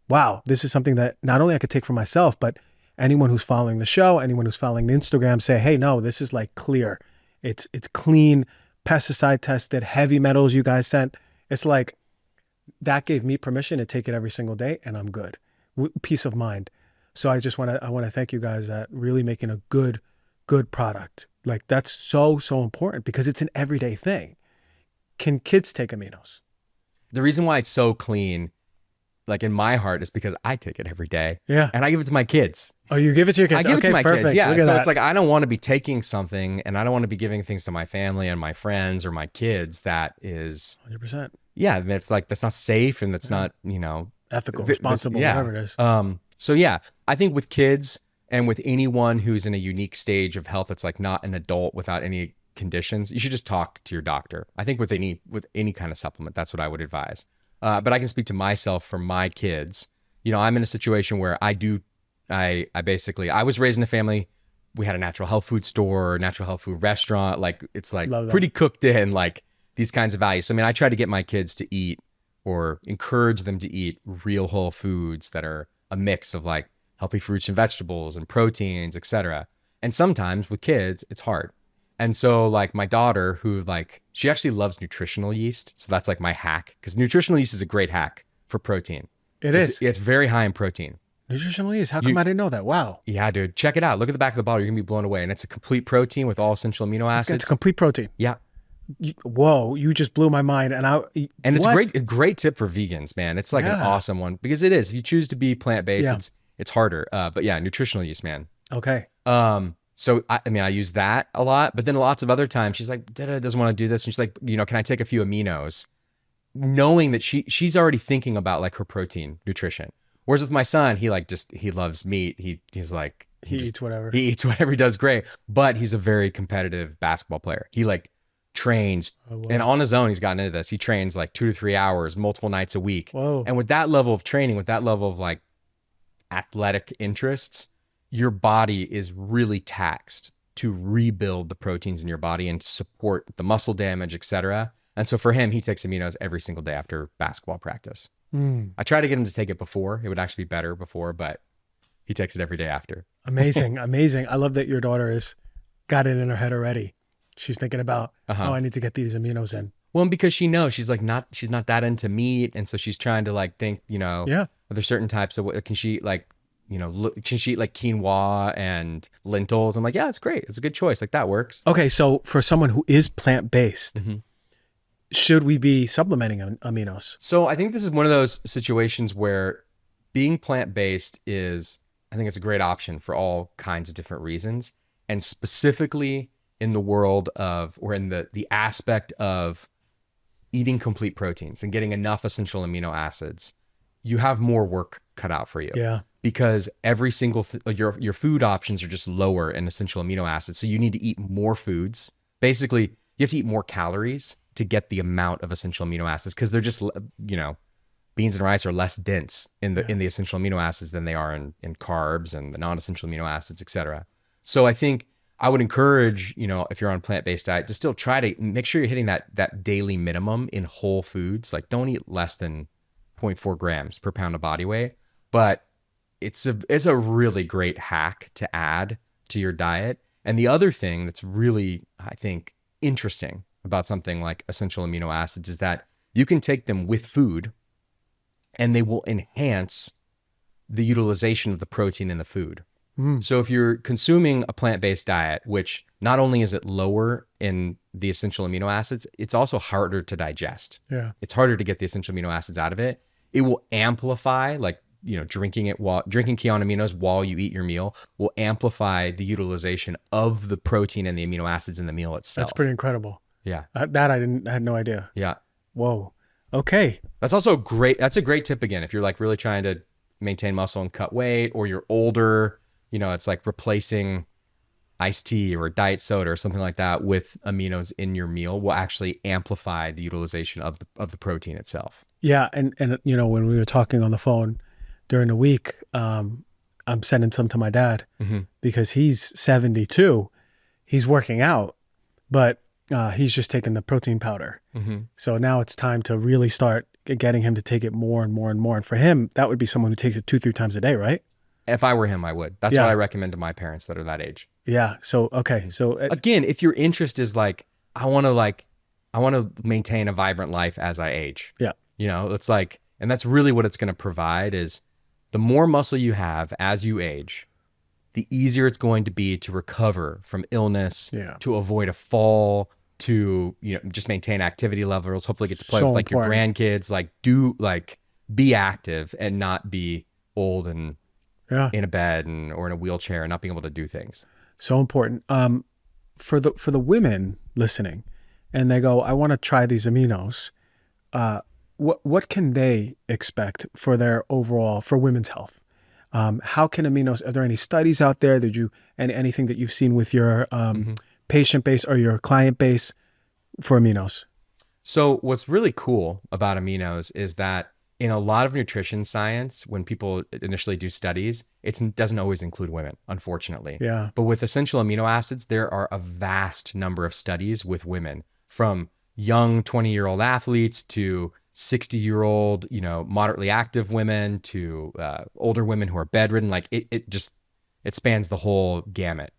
[SPEAKER 2] wow, this is something that not only I could take for myself, but anyone who's following the show, anyone who's following the Instagram, say, hey, no, this is like clear. It's clean, pesticide tested, heavy metals you guys sent. It's like, that gave me permission to take it every single day, and I'm good. Peace of mind. So I want to thank you guys at really making a good product. Like that's so important, because it's an everyday thing. Can kids take aminos?
[SPEAKER 1] The reason why it's so clean, like in my heart, it's because I take it every day.
[SPEAKER 2] Yeah.
[SPEAKER 1] And I give it to my kids.
[SPEAKER 2] Oh, you give it to your kids?
[SPEAKER 1] I give it to my
[SPEAKER 2] perfect.
[SPEAKER 1] kids. Yeah.
[SPEAKER 2] Look at
[SPEAKER 1] So
[SPEAKER 2] that.
[SPEAKER 1] it's like, I don't want to be taking something and I don't want to be giving things to my family and my friends or my kids that is
[SPEAKER 2] 100%.
[SPEAKER 1] Yeah. That's like, that's not safe and that's not,
[SPEAKER 2] Ethical, responsible, whatever it is.
[SPEAKER 1] So yeah, I think with kids and with anyone who's in a unique stage of health, that's like not an adult without any conditions, you should just talk to your doctor. I think with any kind of supplement, that's what I would advise. But I can speak to myself for my kids. I'm in a situation where I was raised in a family. We had a natural health food store, natural health food restaurant. Like it's like pretty cooked in like these kinds of values. So I mean, I try to get my kids to eat or encourage them to eat real whole foods that are a mix of like healthy fruits and vegetables and proteins, etc. And sometimes with kids, it's hard. And so like my daughter who like, she actually loves nutritional yeast. So that's like my hack because nutritional yeast is a great hack for protein. It's very high in protein.
[SPEAKER 2] Nutritional yeast? How come I didn't know that? Wow.
[SPEAKER 1] Yeah, dude. Check it out. Look at the back of the bottle. You're going to be blown away. And it's a complete protein with all essential amino acids.
[SPEAKER 2] It's complete protein.
[SPEAKER 1] Yeah.
[SPEAKER 2] Whoa, you just blew my mind. And
[SPEAKER 1] it's a great tip for vegans, man. It's like an awesome one because it is. If you choose to be plant-based, it's harder. But yeah, nutritional yeast, man.
[SPEAKER 2] Okay.
[SPEAKER 1] So I mean, I use that a lot, but then lots of other times she's like, Dada doesn't want to do this. And she's like, can I take a few aminos? Knowing that she's already thinking about like her protein nutrition. Whereas with my son, he loves meat. He's like,
[SPEAKER 2] he eats whatever.
[SPEAKER 1] He eats whatever, he does great, but he's a very competitive basketball player. He like trains and on his own, he's gotten into this. He trains like 2 to 3 hours, multiple nights a week.
[SPEAKER 2] Whoa.
[SPEAKER 1] And with that level of training, with that level of like athletic interests, your body is really taxed to rebuild the proteins in your body and to support the muscle damage, etc. And so for him, he takes aminos every single day after basketball practice. I try to get him to take it before. It would actually be better before, but he takes it every day after.
[SPEAKER 2] Amazing. Amazing. I love that your daughter has got it in her head already. She's thinking about, I need to get these aminos in.
[SPEAKER 1] Well, and because she knows she's not that into meat. And so she's trying to like think, are there certain types of what can she like, can she eat like quinoa and lentils? I'm like, yeah, it's great. It's a good choice. Like that works.
[SPEAKER 2] Okay. So for someone who is plant-based, should we be supplementing aminos?
[SPEAKER 1] So I think this is one of those situations where being plant-based I think it's a great option for all kinds of different reasons. And specifically in the world of, or in the aspect of eating complete proteins and getting enough essential amino acids, you have more work cut out for you.
[SPEAKER 2] Yeah.
[SPEAKER 1] Because every single, your food options are just lower in essential amino acids. So you need to eat more foods. Basically, you have to eat more calories to get the amount of essential amino acids because they're just, beans and rice are less dense in the essential amino acids than they are in carbs and the non-essential amino acids, etc. So I think I would encourage, if you're on a plant-based diet, to still try to make sure you're hitting that daily minimum in whole foods. Like don't eat less than 0.4 grams per pound of body weight. But it's a really great hack to add to your diet. And the other thing that's really, I think, interesting about something like essential amino acids is that you can take them with food and they will enhance the utilization of the protein in the food. So if you're consuming a plant-based diet, which not only is it lower in the essential amino acids, it's also harder to digest.
[SPEAKER 2] Yeah.
[SPEAKER 1] It's harder to get the essential amino acids out of it. It will amplify, like, drinking Keon aminos while you eat your meal will amplify the utilization of the protein and the amino acids in the meal itself.
[SPEAKER 2] That's pretty incredible.
[SPEAKER 1] Yeah.
[SPEAKER 2] I had no idea.
[SPEAKER 1] Yeah.
[SPEAKER 2] Whoa. Okay.
[SPEAKER 1] That's a great tip again. If you're like really trying to maintain muscle and cut weight, or you're older, it's like replacing iced tea or diet soda or something like that with aminos in your meal will actually amplify the utilization of the protein itself.
[SPEAKER 2] Yeah. And when we were talking on the phone during the week, I'm sending some to my dad because he's 72. He's working out, but he's just taking the protein powder. So now it's time to really start getting him to take it more and more and more. And for him, that would be someone who takes it 2-3 times a day, right?
[SPEAKER 1] If I were him, I would. That's what I recommend to my parents that are that age.
[SPEAKER 2] Yeah. So, okay. So
[SPEAKER 1] again, if your interest is like, I want to maintain a vibrant life as I age.
[SPEAKER 2] Yeah.
[SPEAKER 1] It's like, and that's really what it's going to provide is the more muscle you have as you age, the easier it's going to be to recover from illness, to avoid a fall, to, just maintain activity levels, hopefully get to play with like your grandkids, like be active and not be old and
[SPEAKER 2] Yeah.
[SPEAKER 1] in a bed or in a wheelchair and not being able to do things.
[SPEAKER 2] So important. For the women listening, and they go, I want to try these aminos. What can they expect for their overall, for women's health? How can aminos, are there any studies out there? And anything that you've seen with your patient base or your client base for aminos?
[SPEAKER 1] So what's really cool about aminos is that in a lot of nutrition science, when people initially do studies, it doesn't always include women, unfortunately.
[SPEAKER 2] Yeah.
[SPEAKER 1] But with essential amino acids, there are a vast number of studies with women, from young 20-year-old athletes to 60-year-old, moderately active women to older women who are bedridden. Like it spans the whole gamut.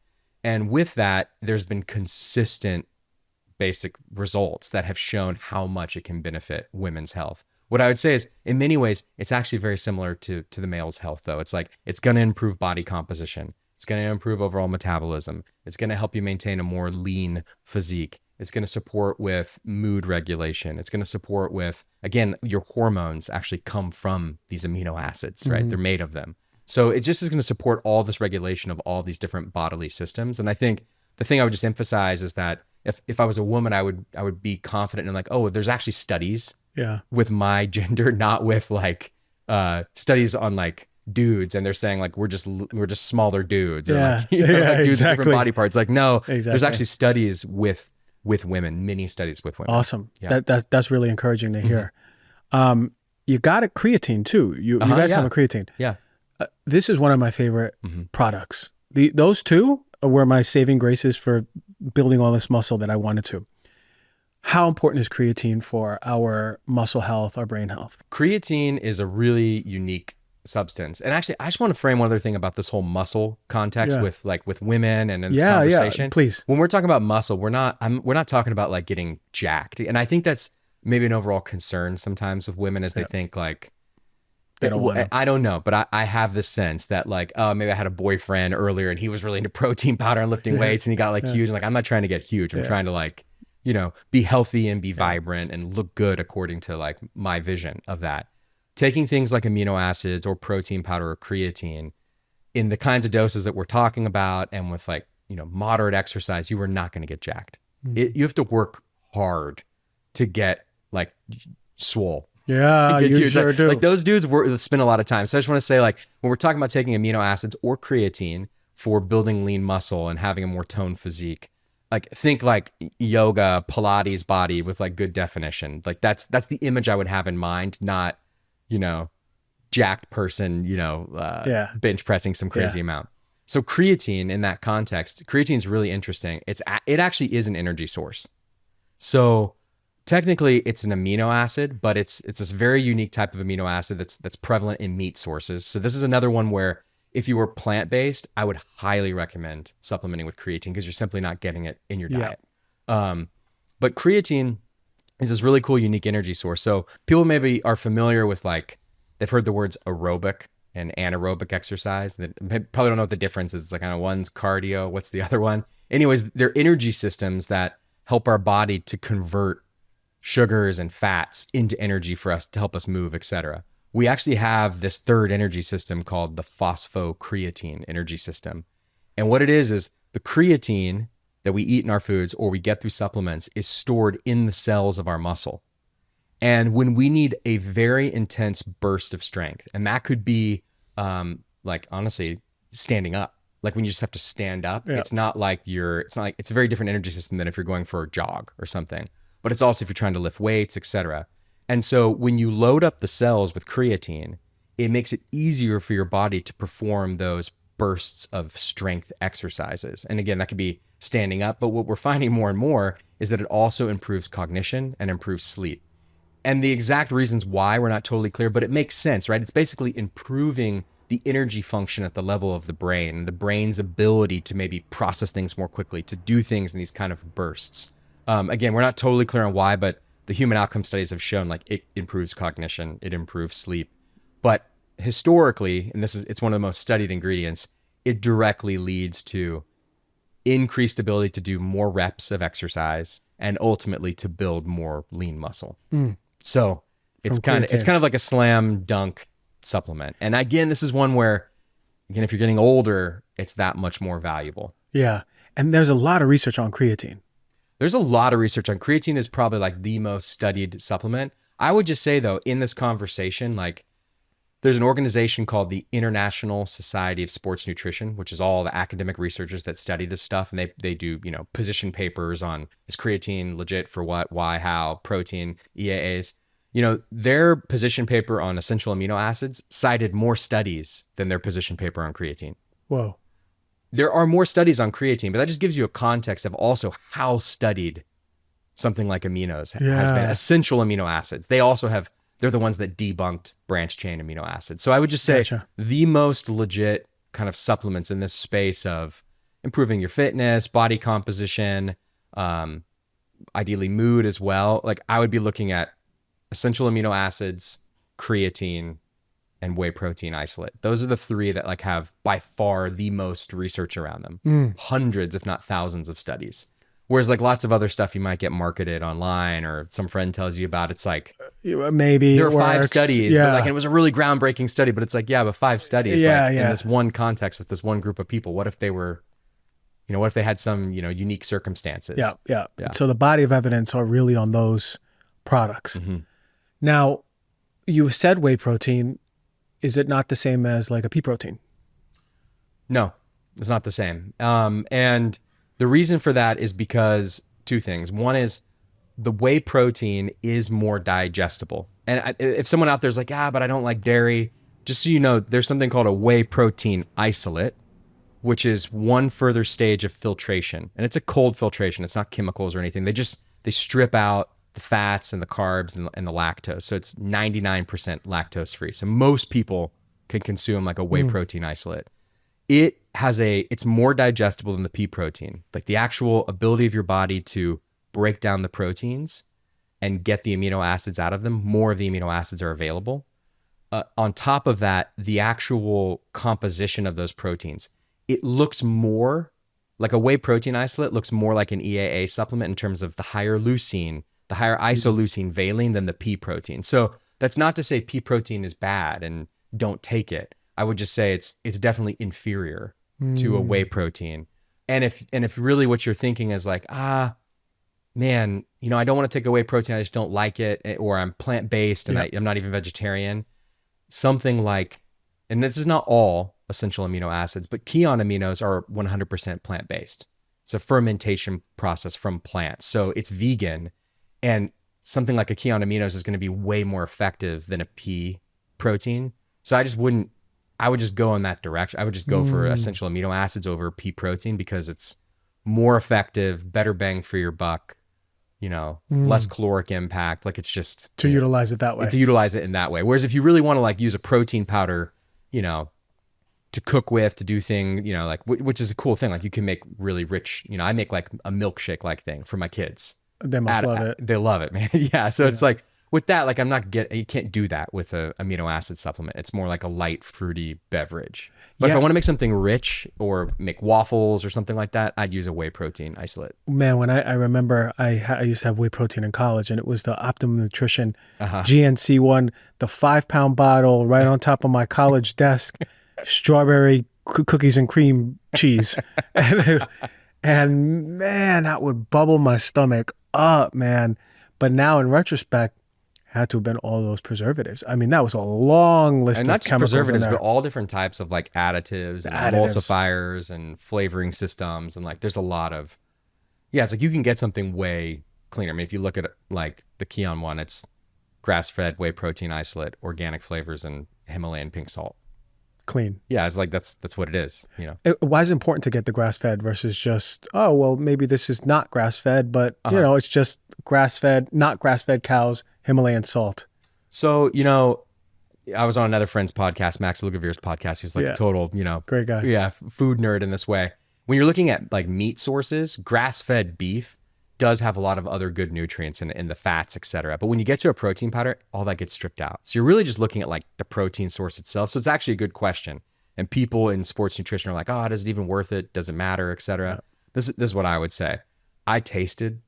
[SPEAKER 1] And with that, there's been consistent basic results that have shown how much it can benefit women's health. What I would say is, in many ways, it's actually very similar to the male's health, though. It's like, it's going to improve body composition. It's going to improve overall metabolism. It's going to help you maintain a more lean physique. It's going to support with mood regulation. It's going to support with, again, your hormones actually come from these amino acids, right? They're made of them. So it just is going to support all this regulation of all these different bodily systems. And I think the thing I would just emphasize is that if I was a woman, I would be confident in like, oh, there's actually studies with my gender, not with like studies on like dudes, and they're saying like we're just smaller dudes, or like, like dudes with different body parts. Like, no, there's actually studies with women, many studies with women.
[SPEAKER 2] Awesome. Yeah. That's really encouraging to hear. You got a creatine too. You guys have a creatine.
[SPEAKER 1] Yeah.
[SPEAKER 2] This is one of my favorite products. Those two were my saving graces for building all this muscle that I wanted to. How important is creatine for our muscle health, our brain health?
[SPEAKER 1] Creatine is a really unique substance. And actually, I just want to frame one other thing about this whole muscle context with women and in this conversation.
[SPEAKER 2] Yeah, please.
[SPEAKER 1] When we're talking about muscle, we're not talking about like getting jacked. And I think that's maybe an overall concern sometimes with women, as they think like,
[SPEAKER 2] they don't want to.
[SPEAKER 1] I don't know, but I have this sense that like, oh, maybe I had a boyfriend earlier and he was really into protein powder and lifting weights and he got like huge. And like, I'm not trying to get huge. I'm trying to like, be healthy and be vibrant and look good according to like my vision of that. Taking things like amino acids or protein powder or creatine in the kinds of doses that we're talking about, and with like, moderate exercise, you are not going to get jacked. You have to work hard to get like swole.
[SPEAKER 2] Yeah, you sure do.
[SPEAKER 1] Like those dudes spend a lot of time. So I just want to say, like, when we're talking about taking amino acids or creatine for building lean muscle and having a more toned physique, like think like yoga, Pilates body with like good definition. Like that's the image I would have in mind, not, jacked person, bench pressing some crazy amount. So creatine in that context, creatine is really interesting. It actually is an energy source. So technically it's an amino acid, but it's this very unique type of amino acid that's prevalent in meat sources. So this is another one where if you were plant-based, I would highly recommend supplementing with creatine, because you're simply not getting it in your diet. But creatine is this really cool, unique energy source. So people maybe are familiar with, like, they've heard the words aerobic and anaerobic exercise. They probably don't know what the difference is. It's like, one's cardio, what's the other one? Anyways, they're energy systems that help our body to convert sugars and fats into energy for us to help us move, etc. We actually have this third energy system called the phosphocreatine energy system. And what it is the creatine that we eat in our foods or we get through supplements is stored in the cells of our muscle. And when we need a very intense burst of strength, and that could be like, honestly, standing up, like when you just have to stand up, it's a very different energy system than if you're going for a jog or something. But it's also if you're trying to lift weights, etc. And so when you load up the cells with creatine, it makes it easier for your body to perform those bursts of strength exercises. And again, that could be standing up, but what we're finding more and more is that it also improves cognition and improves sleep. And the exact reasons why we're not totally clear, but it makes sense, right? It's basically improving the energy function at the level of the brain, the brain's ability to maybe process things more quickly, to do things in these kind of bursts. Again, we're not totally clear on why, but the human outcome studies have shown like it improves cognition, it improves sleep. But historically, and it's one of the most studied ingredients, it directly leads to increased ability to do more reps of exercise and ultimately to build more lean muscle. So It's
[SPEAKER 2] from
[SPEAKER 1] kind
[SPEAKER 2] creatine.
[SPEAKER 1] of like a slam dunk supplement. And again, this is one where, again, if you're getting older, it's that much more valuable.
[SPEAKER 2] Yeah. And there's a lot of research on creatine.
[SPEAKER 1] There's a lot of research on creatine. Is probably like the most studied supplement. I would just say though, in this conversation, like there's an organization called the International Society of Sports Nutrition, which is all the academic researchers that study this stuff. And they do, position papers on is creatine legit for what, why, how, protein, EAAs. Their position paper on essential amino acids cited more studies than their position paper on creatine.
[SPEAKER 2] Whoa.
[SPEAKER 1] There are more studies on creatine, but that just gives you a context of also how studied something like aminos has been. Essential amino acids. They're the ones that debunked branch chain amino acids. So I would just say the most legit kind of supplements in this space of improving your fitness, body composition, ideally mood as well. Like I would be looking at essential amino acids, creatine, and whey protein isolate. Those are the three that like have by far the most research around them. Hundreds, if not thousands of studies. Whereas like lots of other stuff you might get marketed online or some friend tells you about, it's like
[SPEAKER 2] maybe
[SPEAKER 1] there are 5 studies, but like it was a really groundbreaking study, but it's like, yeah, but 5 studies in this one context with this one group of people. What if they were, what if they had some, unique circumstances?
[SPEAKER 2] Yeah. So the body of evidence are really on those products. Now, you said whey protein. Is it not the same as like a pea protein?
[SPEAKER 1] No, it's not the same. And the reason for that is because 2 things. One is the whey protein is more digestible. And if someone out there's like, but I don't like dairy, just so you know, there's something called a whey protein isolate, which is one further stage of filtration. And it's a cold filtration. It's not chemicals or anything. They strip out the fats and the carbs and the lactose. So it's 99% lactose free. So most people can consume like a whey protein isolate. It's more digestible than the pea protein. Like the actual ability of your body to break down the proteins and get the amino acids out of them, more of the amino acids are available. On top of that, the actual composition of those proteins, it looks more like a whey protein isolate looks more like an EAA supplement in terms of the higher leucine, the higher isoleucine valine than the pea protein. So that's not to say pea protein is bad and don't take it. I would just say it's definitely inferior to a whey protein. And if really what you're thinking is like, man, I don't want to take a whey protein, I just don't like it, or I'm plant-based and I'm not even vegetarian, something like, and this is not all essential amino acids, but Keon aminos are 100% plant-based. It's a fermentation process from plants. So it's vegan, and something like a Keon aminos is going to be way more effective than a pea protein. So I would just go in that direction. I would just go for essential amino acids over pea protein because it's more effective, better bang for your buck, less caloric impact. Like it's just
[SPEAKER 2] to utilize it that way.
[SPEAKER 1] To utilize it in that way. Whereas if you really want to like use a protein powder, to cook with, to do things, like, which is a cool thing. Like you can make really rich, I make like a milkshake like thing for my kids.
[SPEAKER 2] They must love it.
[SPEAKER 1] They love it, man. Yeah. So it's like with that, like you can't do that with a amino acid supplement. It's more like a light fruity beverage. But if I want to make something rich or make waffles or something like that, I'd use a whey protein isolate.
[SPEAKER 2] Man, when I remember I used to have whey protein in college, and it was the Optimum Nutrition GNC one, the 5-pound bottle right on top of my college desk, strawberry cookies and cream cheese. And man, that would bubble my stomach up, man. But now in retrospect, had to have been all those preservatives. I mean, that was a long list
[SPEAKER 1] and
[SPEAKER 2] of
[SPEAKER 1] not just
[SPEAKER 2] chemicals
[SPEAKER 1] preservatives, but all different types of like additives and emulsifiers and flavoring systems. And like, there's a lot of, it's like you can get something way cleaner. I mean, if you look at like the Keon one, it's grass-fed whey protein isolate, organic flavors, and Himalayan pink salt.
[SPEAKER 2] Clean.
[SPEAKER 1] Yeah, it's like that's what it is.
[SPEAKER 2] Why is it important to get the grass-fed versus just, oh, well, maybe this is not grass-fed, but it's just grass-fed, not grass-fed cows, Himalayan salt.
[SPEAKER 1] So, I was on another friend's podcast, Max Lugavere's podcast. He was like a total,
[SPEAKER 2] great guy.
[SPEAKER 1] Yeah, food nerd in this way. When you're looking at like meat sources, grass-fed beef does have a lot of other good nutrients in the fats, et cetera. But when you get to a protein powder, all that gets stripped out. So you're really just looking at like the protein source itself. So it's actually a good question. And people in sports nutrition are like, oh, is it even worth it? Does it matter, et cetera? This is what I would say. I tasted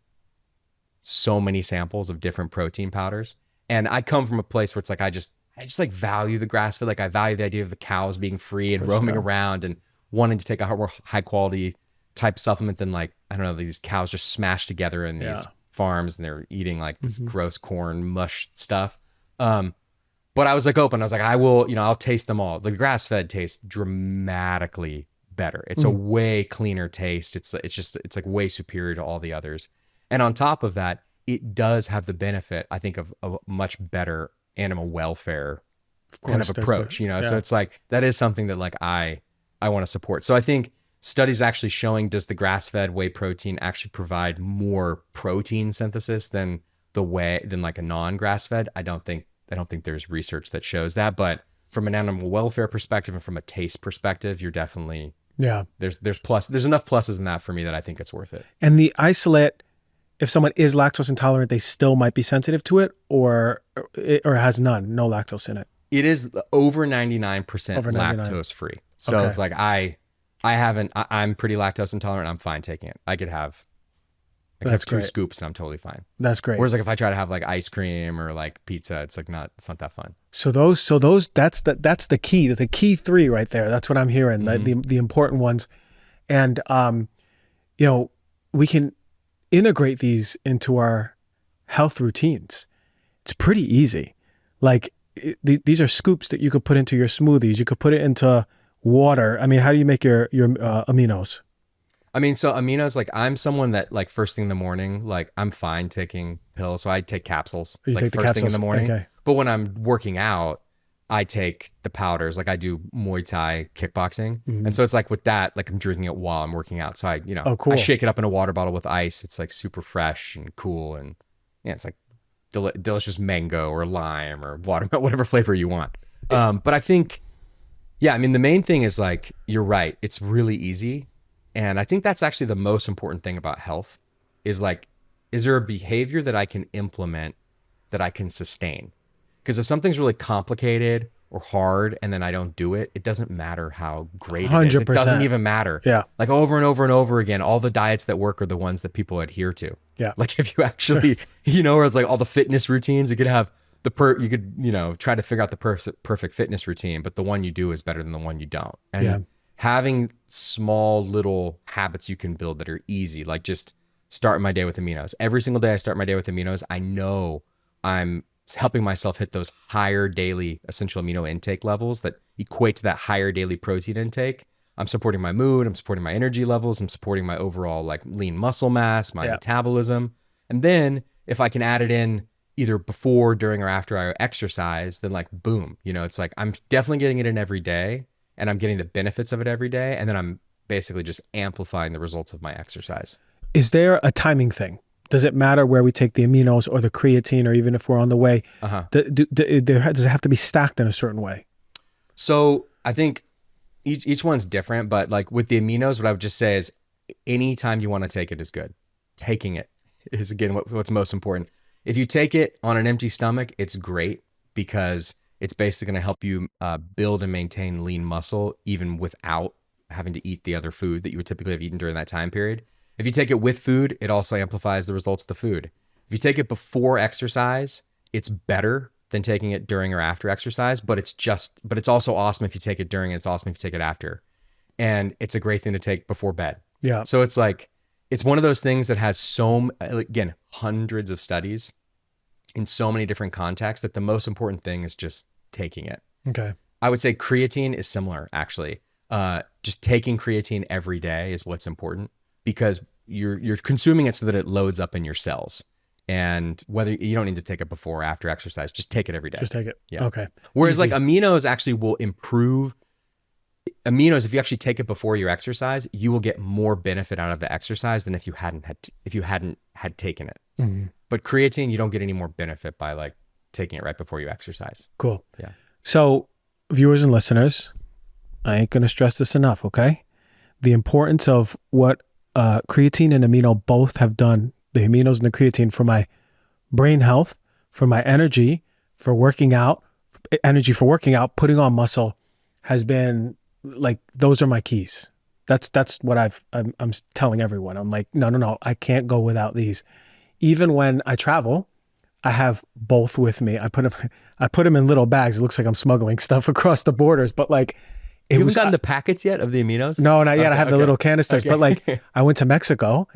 [SPEAKER 1] so many samples of different protein powders, And I come from a place where it's like, I just like value the grass fed. Like I value the idea of the cows being free and roaming around and wanting to take a more high quality type supplement than like, I don't know, these cows just smashed together in these farms and they're eating like this gross corn mush stuff. But I was like open. I was like, I will, I'll taste them all. The grass fed tastes dramatically better. It's a way cleaner taste. It's like way superior to all the others. And on top of that, it does have the benefit, I think, of a much better animal welfare kind of approach, So it's like, that is something that like I want to support. So I think studies actually showing, does the grass-fed whey protein actually provide more protein synthesis than like a non-grass-fed? I don't think there's research that shows that, but from an animal welfare perspective and from a taste perspective, you're definitely, there's enough pluses in that for me that I think it's worth it.
[SPEAKER 2] And the isolate, if someone is lactose intolerant, they still might be sensitive to it, or has no lactose in it.
[SPEAKER 1] It is over 99% lactose free. So it's like, I'm pretty lactose intolerant. I'm fine taking it. I could have 2 scoops and I'm totally fine.
[SPEAKER 2] That's great.
[SPEAKER 1] Whereas like if I try to have like ice cream or like pizza, it's not that fun.
[SPEAKER 2] So those that's the key 3 right there. That's what I'm hearing. The important ones. And we can integrate these into our health routines. It's pretty easy. Like these are scoops that you could put into your smoothies. You could put it into water. I mean, how do you make your aminos?
[SPEAKER 1] I mean, so aminos, like I'm someone that like first thing in the morning, like I'm fine taking pills. So I take capsules like first thing in the morning. Okay. But when I'm working out, I take the powders. Like I do Muay Thai kickboxing. And so it's like with that, like I'm drinking it while I'm working out. So I, I shake it up in a water bottle with ice. It's like super fresh and cool. And it's like delicious mango or lime or watermelon, whatever flavor you want. But I think, I mean, the main thing is like, you're right. It's really easy. And I think that's actually the most important thing about health is like, is there a behavior that I can implement that I can sustain? Because if something's really complicated or hard and then I don't do it, it doesn't matter how great it is. It doesn't even matter. Yeah. Like over and over and over again, all the diets that work are the ones that people adhere to. Yeah. Like if you actually, or it's like all the fitness routines, you could have you could try to figure out the perfect fitness routine, but the one you do is better than the one you don't. And having small little habits you can build that are easy, like just start my day with aminos. Every single day I start my day with aminos. I know I'm helping myself hit those higher daily essential amino intake levels that equate to that higher daily protein intake. I'm supporting my mood. I'm supporting my energy levels. I'm supporting my overall like lean muscle mass, my metabolism. And then if I can add it in either before, during, or after I exercise, then like, boom, it's like, I'm definitely getting it in every day and I'm getting the benefits of it every day. And then I'm basically just amplifying the results of my exercise.
[SPEAKER 2] Is there a timing thing? Does it matter where we take the aminos or the creatine, or even if we're on the way? Does it have to be stacked in a certain way?
[SPEAKER 1] So I think each one's different, but like with the aminos, what I would just say is anytime you want to take it is good. Taking it is again what's most important. If you take it on an empty stomach, it's great because it's basically going to help you build and maintain lean muscle even without having to eat the other food that you would typically have eaten during that time period. If you take it with food, it also amplifies the results of the food. If you take it before exercise, it's better than taking it during or after exercise, but it's also awesome if you take it during, and it's awesome if you take it after. And it's a great thing to take before bed. Yeah. So it's like, it's one of those things that has again, hundreds of studies in so many different contexts that the most important thing is just taking it. Okay. I would say creatine is similar, actually. Just taking creatine every day is what's important because you're consuming it so that it loads up in your cells. And whether you don't need to take it before or after exercise, just take it every day.
[SPEAKER 2] Just take it. Yeah. Okay.
[SPEAKER 1] Whereas like aminos actually will improve. Aminos, if you actually take it before your exercise, you will get more benefit out of the exercise than if you hadn't had taken it. Mm-hmm. But creatine, you don't get any more benefit by like taking it right before you exercise.
[SPEAKER 2] Cool. Yeah. So viewers and listeners, I ain't going to stress this enough. Okay. The importance of what creatine and amino both have done, the aminos and the creatine, for my brain health, for my energy, for working out, putting on muscle, has been like, those are my keys. That's what I'm telling everyone. I'm like, no, I can't go without these. Even when I travel, I have both with me. I put them in little bags. It looks like I'm smuggling stuff across the borders, but like
[SPEAKER 1] You haven't gotten the packets yet of the aminos?
[SPEAKER 2] No, not yet. I have the little canisters, but like I went to Mexico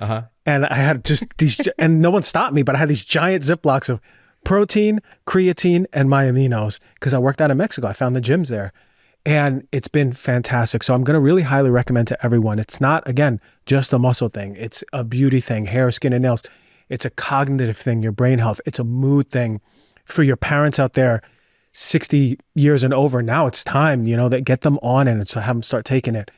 [SPEAKER 2] and I had just these, and no one stopped me, but I had these giant Ziplocs of protein, creatine, and my aminos because I worked out in Mexico. I found the gyms there and it's been fantastic. So I'm going to really highly recommend to everyone. It's not, again, just a muscle thing. It's a beauty thing, hair, skin, and nails. It's a cognitive thing, your brain health. It's a mood thing. For your parents out there, 60 years and over, now it's time, that get them on it and so have them start taking it.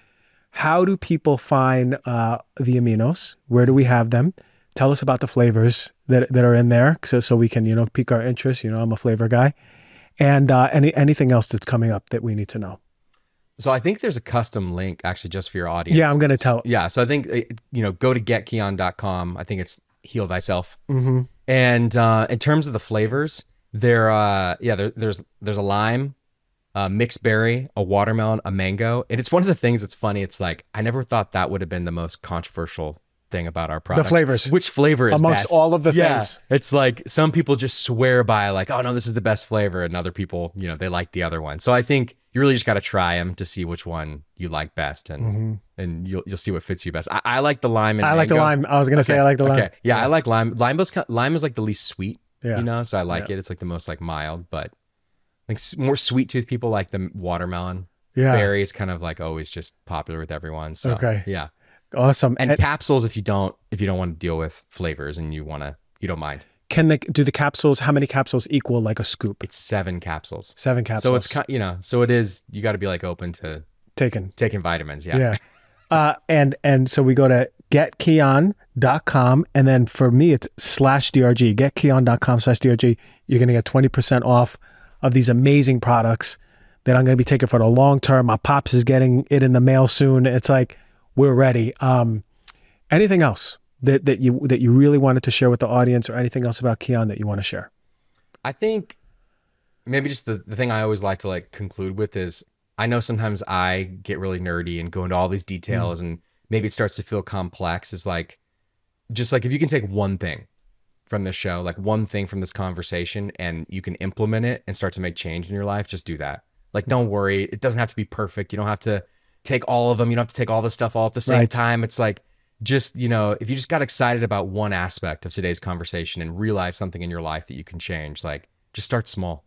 [SPEAKER 2] How do people find the aminos? Where do we have them? Tell us about the flavors that are in there so we can, pique our interest. I'm a flavor guy. And anything else that's coming up that we need to know.
[SPEAKER 1] So I think there's a custom link actually just for your audience.
[SPEAKER 2] Yeah, I'm going to tell.
[SPEAKER 1] Yeah, so I think, go to getkeon.com. I think it's Heal Thyself.
[SPEAKER 2] Mm-hmm.
[SPEAKER 1] And in terms of the flavors, there's a lime, a mixed berry, a watermelon, a mango. And it's one of the things that's funny. It's like, I never thought that would have been the most controversial thing about our product.
[SPEAKER 2] The flavors.
[SPEAKER 1] Which flavor is
[SPEAKER 2] amongst
[SPEAKER 1] best?
[SPEAKER 2] all of the things.
[SPEAKER 1] It's like some people just swear by like, oh no, this is the best flavor. And other people, they like the other one. So I think you really just got to try them to see which one you like best. And you'll see what fits you best. I like the lime and mango.
[SPEAKER 2] I like the lime. I was going to say I like the lime.
[SPEAKER 1] Okay. Yeah, I like lime. Lime is like the least sweet.
[SPEAKER 2] Yeah.
[SPEAKER 1] So I like it. It's like the most like mild, but like more sweet tooth people like the watermelon.
[SPEAKER 2] Yeah.
[SPEAKER 1] Berry is kind of like always just popular with everyone. So yeah.
[SPEAKER 2] Awesome.
[SPEAKER 1] And capsules if you don't want to deal with flavors and you don't mind.
[SPEAKER 2] Do the capsules, how many capsules equal like a scoop?
[SPEAKER 1] It's 7 capsules.
[SPEAKER 2] 7 capsules.
[SPEAKER 1] So it's so it is, you got to be like open to taking vitamins. Yeah.
[SPEAKER 2] Yeah. And so we go to getkeon.com and then for me it's /DRG, getkeon.com/DRG. You're going to get 20% off of these amazing products that I'm going to be taking for the long term. My pops is getting it in the mail soon. It's like, we're ready. Anything else that you really wanted to share with the audience or anything else about Keon that you want to share?
[SPEAKER 1] I think maybe just the thing I always like to like conclude with is I know sometimes I get really nerdy and go into all these details and maybe it starts to feel complex. Is like, just like if you can take one thing from this show, like one thing from this conversation and you can implement it and start to make change in your life, just do that. Like, don't worry. It doesn't have to be perfect. You don't have to take all of them. You don't have to take all this stuff all at the same time. It's like, just, if you just got excited about one aspect of today's conversation and realize something in your life that you can change, like just start small.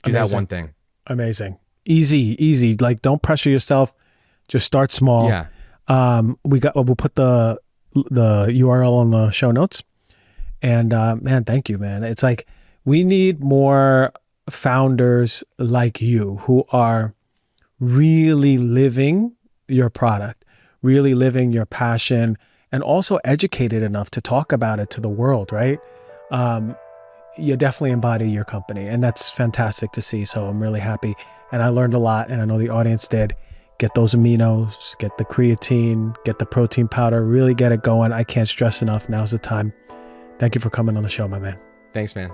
[SPEAKER 1] Do that one thing.
[SPEAKER 2] Amazing. Easy. Like, don't pressure yourself. Just start small.
[SPEAKER 1] Yeah.
[SPEAKER 2] We'll put the URL on the show notes. And man, thank you, man. It's like, we need more founders like you who are really living your product, really living your passion, and also educated enough to talk about it to the world, right? You definitely embody your company, and that's fantastic to see. So I'm really happy. And I learned a lot, and I know the audience did. Get those aminos, get the creatine, get the protein powder, really get it going. I can't stress enough. Now's the time. Thank you for coming on the show, my man.
[SPEAKER 1] Thanks, man.